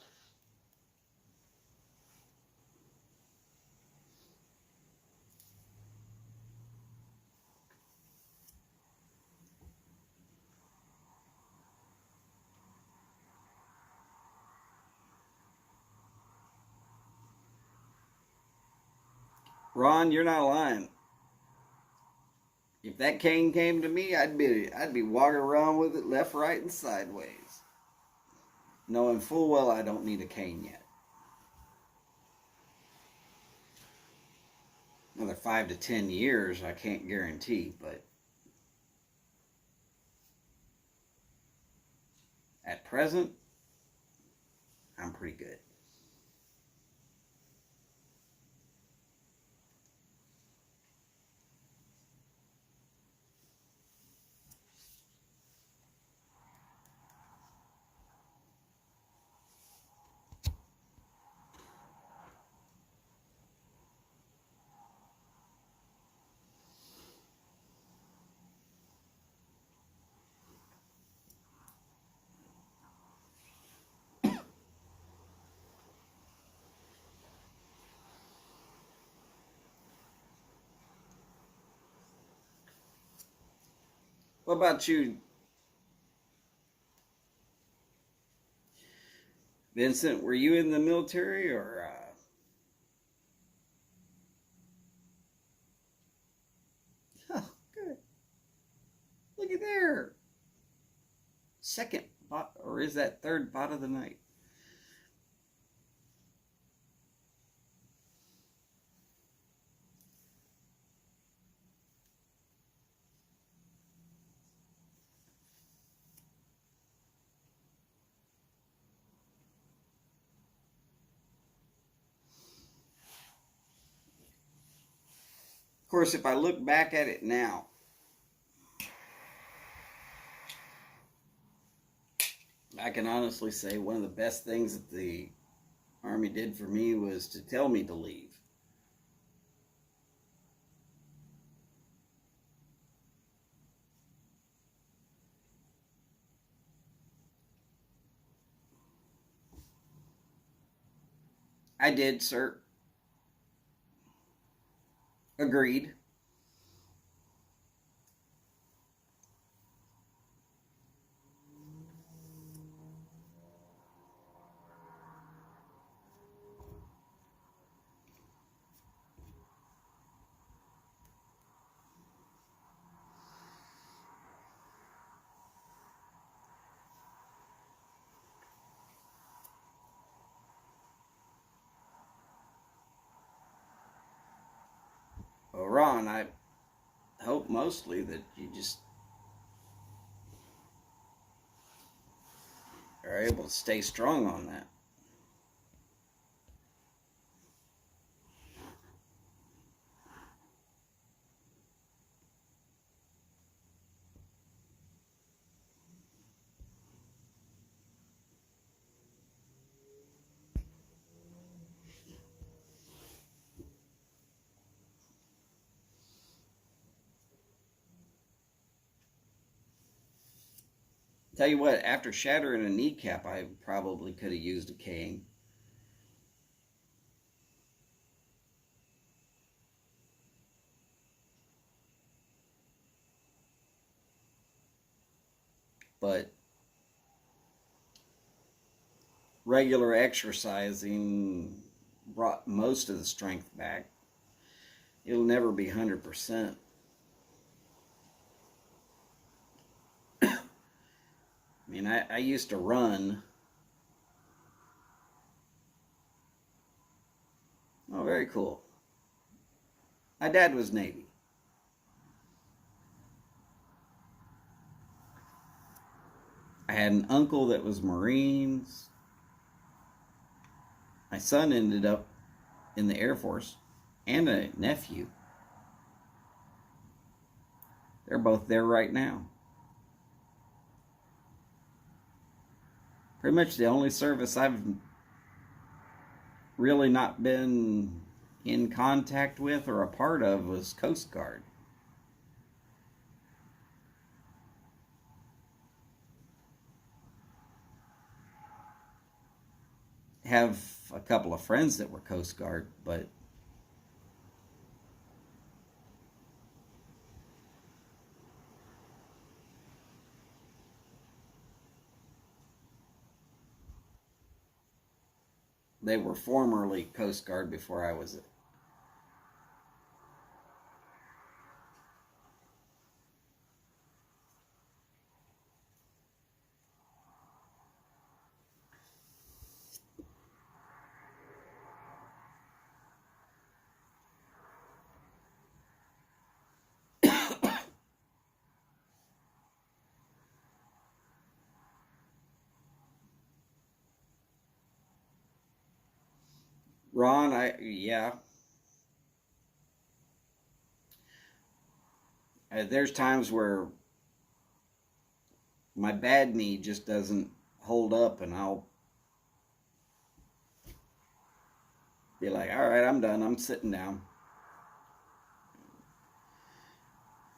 S1: Ron, you're not lying. If that cane came to me, I'd be walking around with it left, right, and sideways, knowing full well I don't need a cane yet. Another 5 to 10 years, I can't guarantee, but at present, I'm pretty good. What about you, Vincent? Were you in the military or? Oh, good. Look at there. Second bot, or is that third bot of the night? Of course, if I look back at it now, I can honestly say one of the best things that the Army did for me was to tell me to leave. I did, sir. Agreed. Well, Ron, and I hope mostly that you just are able to stay strong on that. Tell you what, after shattering a kneecap, I probably could have used a cane. But regular exercising brought most of the strength back. It'll never be 100%. I mean, I used to run. Oh, very cool. My dad was Navy. I had an uncle that was Marines. My son ended up in the Air Force, and a nephew. They're both there right now. Pretty much the only service I've really not been in contact with or a part of was Coast Guard. Have a couple of friends that were Coast Guard, but they were formerly Coast Guard before I was. Ron, yeah. There's times where my bad knee just doesn't hold up, and I'll be like, all right, I'm done. I'm sitting down.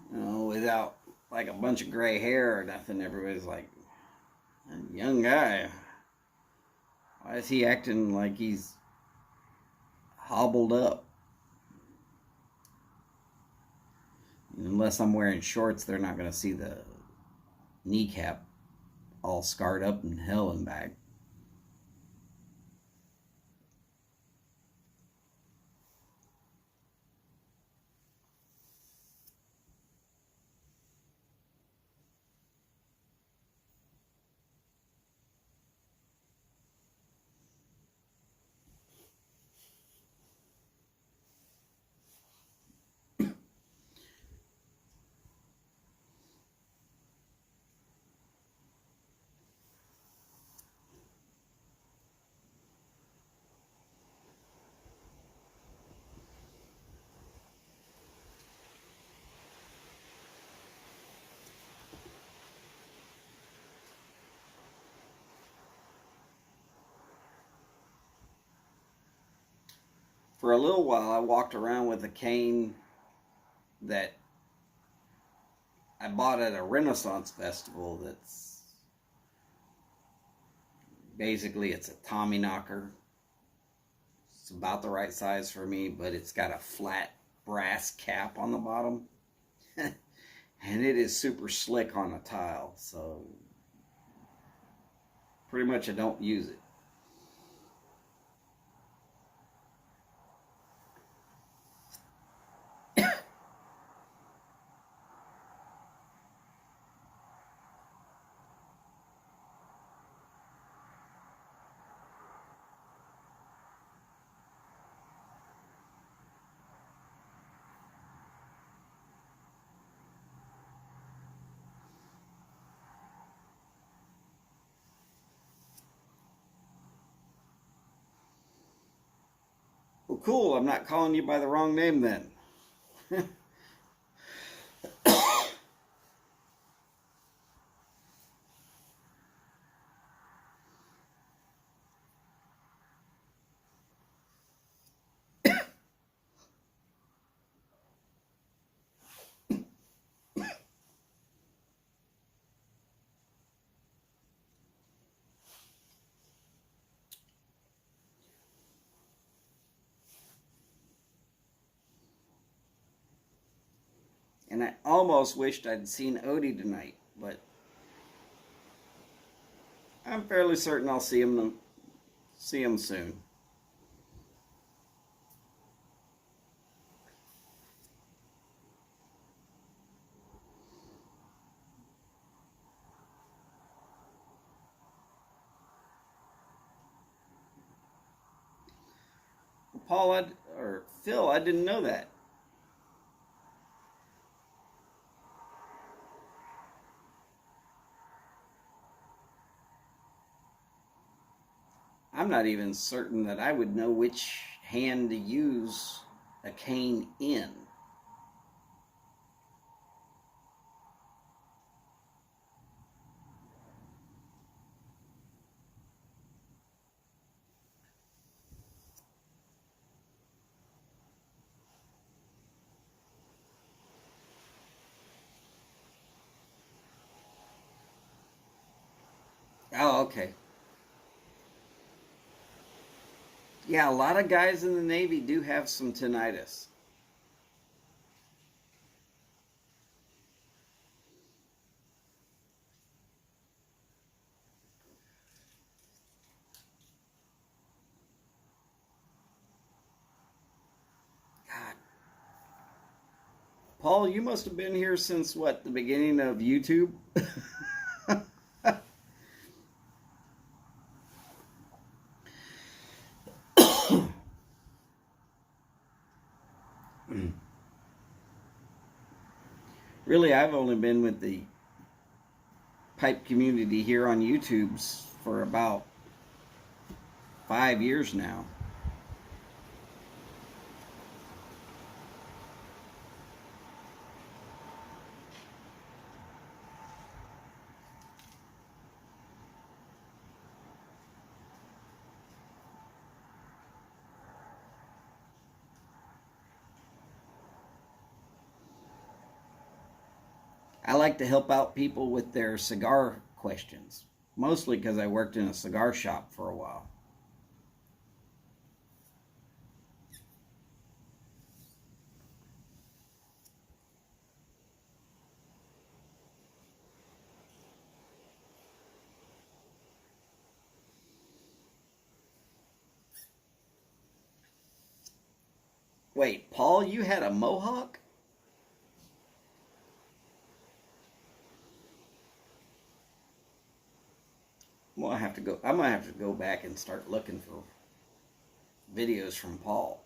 S1: Without like a bunch of gray hair or nothing. Everybody's like, young guy, why is he acting like he's hobbled up? Unless I'm wearing shorts, they're not going to see the kneecap all scarred up in hell and back. For a little while, I walked around with a cane that I bought at a Renaissance festival. That's basically, it's a Tommy knocker. It's about the right size for me, but it's got a flat brass cap on the bottom. And it is super slick on a tile, so pretty much I don't use it. Oh, cool. I'm not calling you by the wrong name then. And I almost wished I'd seen Odie tonight, but I'm fairly certain I'll see him soon. Or Phil, I didn't know that. I'm not even certain that I would know which hand to use a cane in. Oh, okay. Yeah, a lot of guys in the Navy do have some tinnitus. God. Paul, you must have been here since what, the beginning of YouTube? Really, I've only been with the pipe community here on YouTube's for about 5 years now. I like to help out people with their cigar questions, mostly because I worked in a cigar shop for a while. Wait, Paul, you had a mohawk? Well, I'm gonna have to go back and start looking for videos from Paul.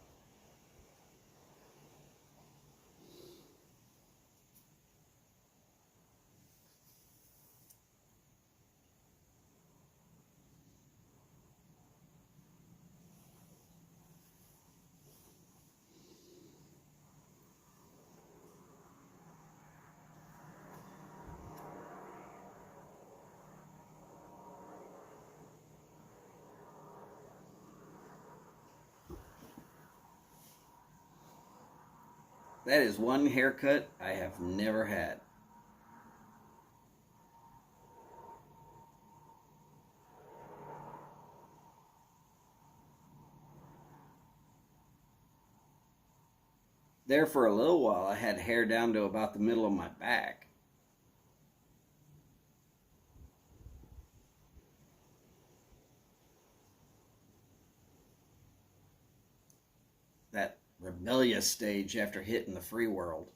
S1: That is one haircut I have never had. There for a little while, I had hair down to about the middle of my back. That rebellious stage after hitting the free world.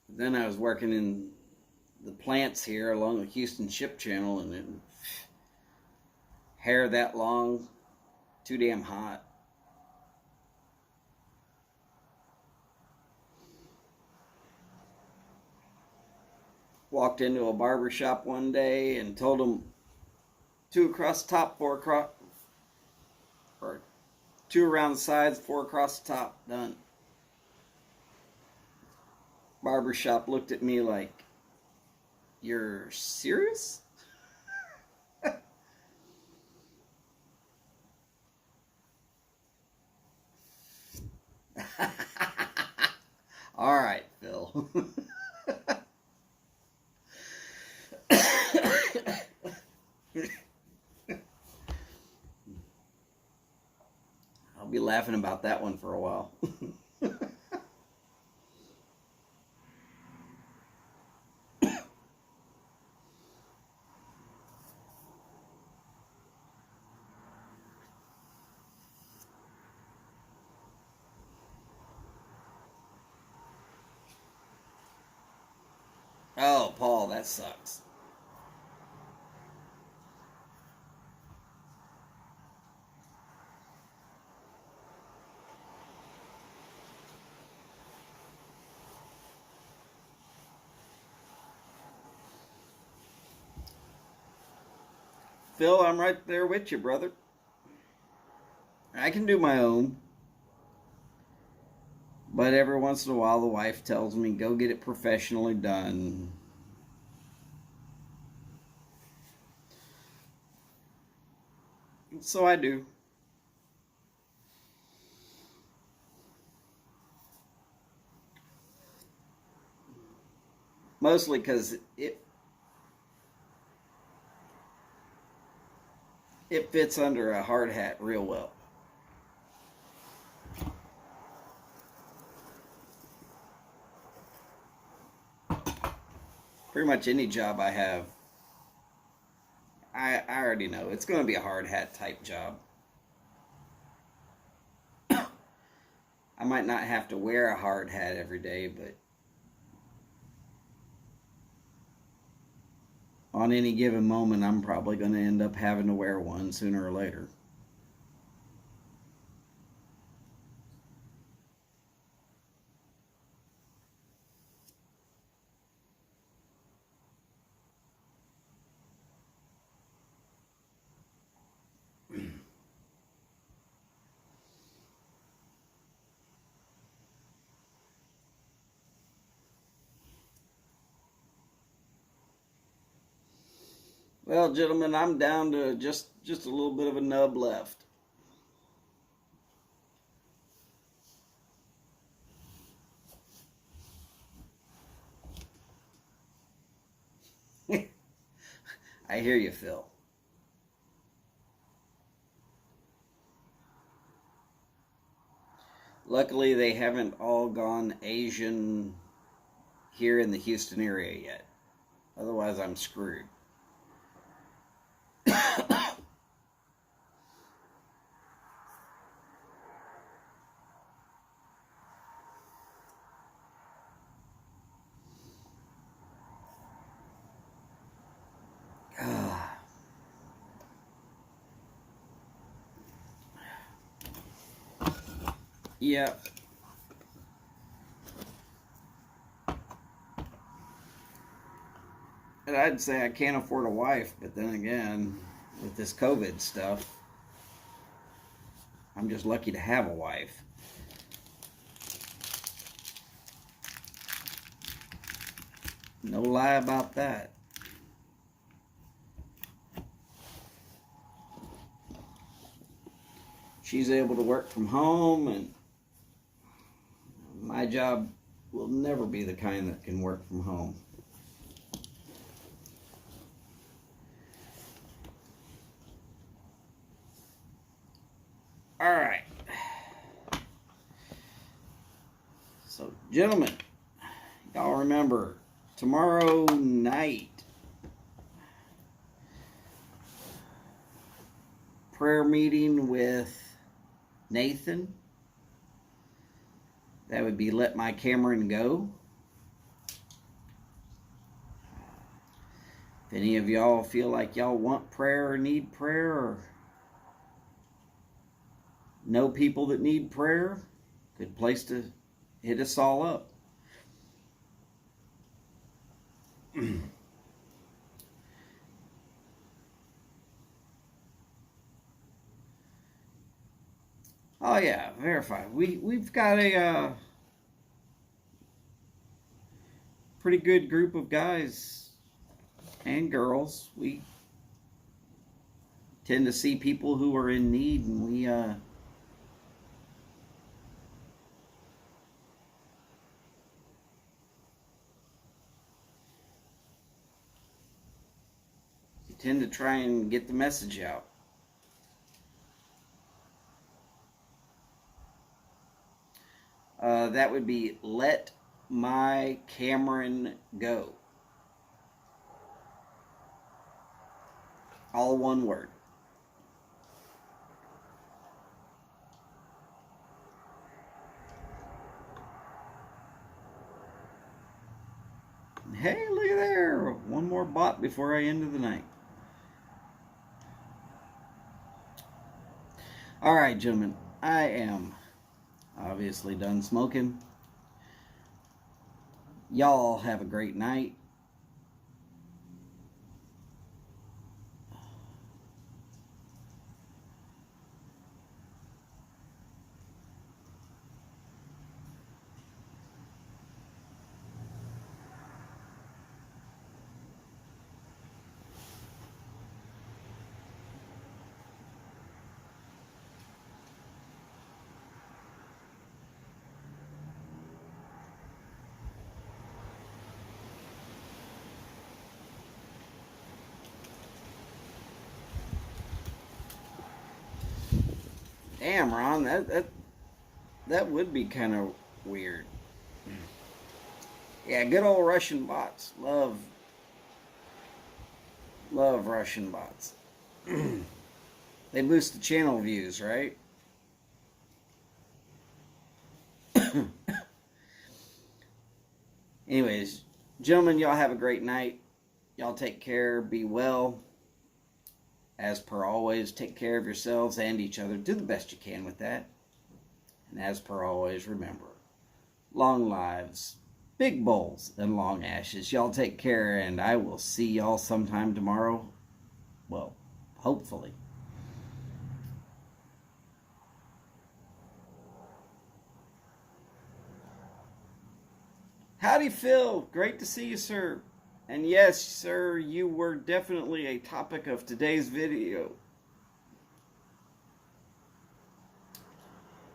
S1: Then I was working in the plants here along the Houston Ship Channel, and then hair that long, too damn hot. Walked into a barber shop one day and told them 2 across the top, 4 across, or 2 around the sides, 4 across the top, done. Barber shop looked at me like, "You're serious?" All right, Phil. I'll be laughing about that one for a while. Oh, Paul, that sucks. Phil, I'm right there with you, brother. I can do my own. But every once in a while, the wife tells me, go get it professionally done. So I do. Mostly because it fits under a hard hat real well. Pretty much any job I have, I already know it's going to be a hard hat type job. I might not have to wear a hard hat every day, but on any given moment, I'm probably going to end up having to wear one sooner or later. Well, gentlemen, I'm down to just a little bit of a nub left. I hear you, Phil. Luckily, they haven't all gone Asian here in the Houston area yet. Otherwise, I'm screwed. Yeah. And I'd say I can't afford a wife, but then again, with this COVID stuff, I'm just lucky to have a wife. No lie about that. She's able to work from home, and my job will never be the kind that can work from home. All right. So, gentlemen, y'all remember tomorrow night, prayer meeting with Nathan. That would be Let My Cameron Go. If any of y'all feel like y'all want prayer or need prayer or know people that need prayer, good place to hit us all up. Oh yeah, verified. We've got a pretty good group of guys and girls. We tend to see people who are in need, and we tend to try and get the message out. That would be Let My Cameron Go. All one word. Hey, look at there. One more bot before I end the night. All right, gentlemen. I am obviously done smoking. Y'all have a great night. Damn, Ron, that would be kind of weird. Yeah, good old Russian bots. Love Russian bots. They boost the channel views, right? Anyways, gentlemen, y'all have a great night. Y'all take care. Be well. As per always, take care of yourselves and each other. Do the best you can with that. And as per always, remember, long lives, big bowls, and long ashes. Y'all take care, and I will see y'all sometime tomorrow. Well, hopefully. Howdy, Phil. Great to see you, sir. And yes, sir, you were definitely a topic of today's video.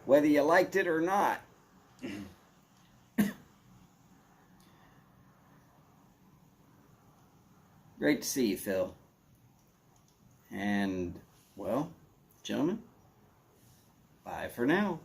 S1: Whether you liked it or not. Great to see you, Phil. And, well, gentlemen, bye for now.